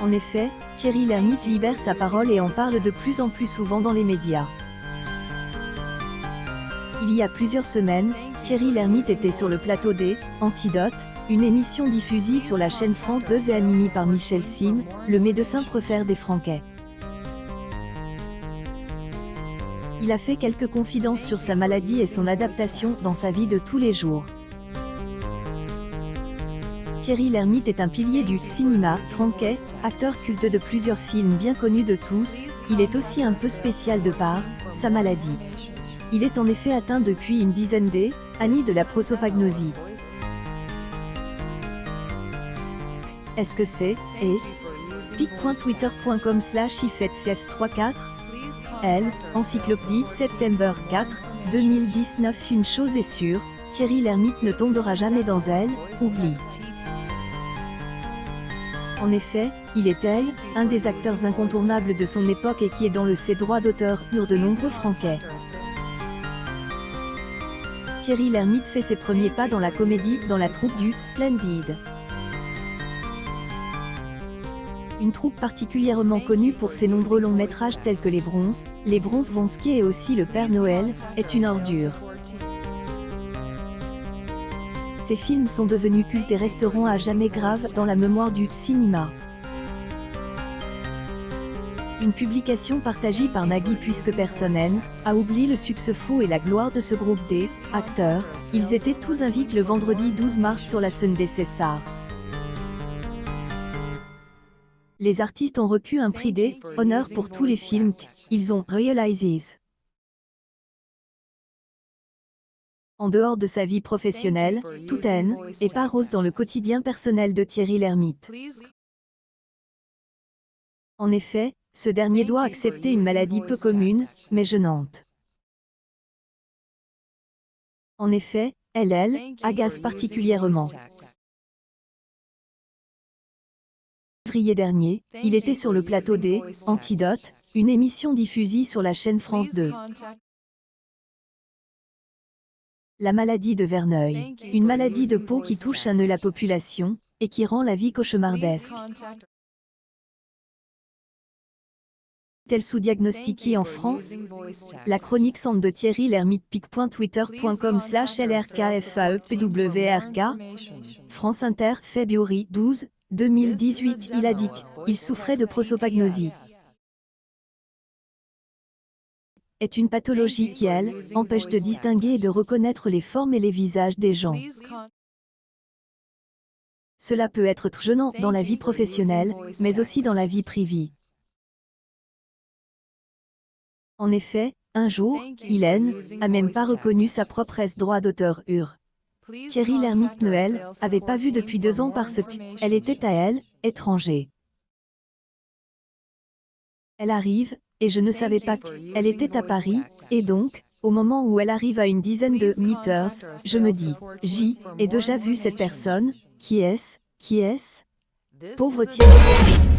En effet, Thierry Lhermitte libère sa parole et en parle de plus en plus souvent dans les médias. Il y a plusieurs semaines, Thierry Lhermitte était sur le plateau des Antidotes, une émission diffusée sur la chaîne France 2 et animée par Michel Sim, le médecin préféré des Franquais. Il a fait quelques confidences sur sa maladie et son adaptation dans sa vie de tous les jours. Thierry Lhermitte est un pilier du cinéma franquais, acteur culte de plusieurs films bien connus de tous. Il est aussi un peu spécial de par sa maladie. Il est en effet atteint depuis une dizaine d'années de la prosopagnosie. Est-ce que c'est pic.twitter.com/ifetf34 L, Encyclopédie, September 4, 2019. Une chose est sûre, Thierry Lhermitte ne tombera jamais dans elle, oublie. En effet, il est un des acteurs incontournables de son époque et qui est dans le ses droits d'auteur de nombreux Franquais. Thierry Lhermitte fait ses premiers pas dans la comédie dans la troupe du Splendid. Une troupe particulièrement connue pour ses nombreux longs métrages tels que Les Bronzes vont skier et aussi Le Père Noël est une ordure. Ces films sont devenus cultes et resteront à jamais graves dans la mémoire du cinéma. Une publication partagée par Nagui puisque personne a oublié le succès fou et la gloire de ce groupe des acteurs. Ils étaient tous invités le vendredi 12 mars sur la scène des Césars. Les artistes ont reçu un prix d'honneur pour tous les films qu'ils ont réalisés. En dehors de sa vie professionnelle, tout n'est pas rose dans le quotidien personnel de Thierry Lhermitte. En effet, ce dernier doit accepter une maladie peu commune, mais gênante. En effet, elle agace particulièrement. En février dernier, il était sur le plateau des Antidotes, une émission diffusée sur la chaîne France 2. La maladie de Verneuil, une maladie de peau qui touche la population, et qui rend la vie cauchemardesque. Est-elle sous-diagnostiquée en France? La chronique centre de Thierry Lhermitte pic.twitter.com/LRKFAEPWRK France Inter, février 12, 2018. Il a dit qu'il souffrait de prosopagnosie. Est une pathologie qui, empêche de distinguer et de reconnaître les formes et les visages des gens. Cela peut être gênant dans la vie professionnelle, mais aussi dans la vie privée. En effet, un jour, il a même pas reconnu sa propre droit d'auteur. Thierry Lhermitte ne avait pas vu depuis 2 ans parce qu'elle était à elle, étranger. Elle arrive, et je ne savais pas qu'elle était à Paris, et donc, au moment où elle arrive à une dizaine de meters, je me dis, j'ai déjà vu cette personne, qui est-ce? Pauvre Thierry.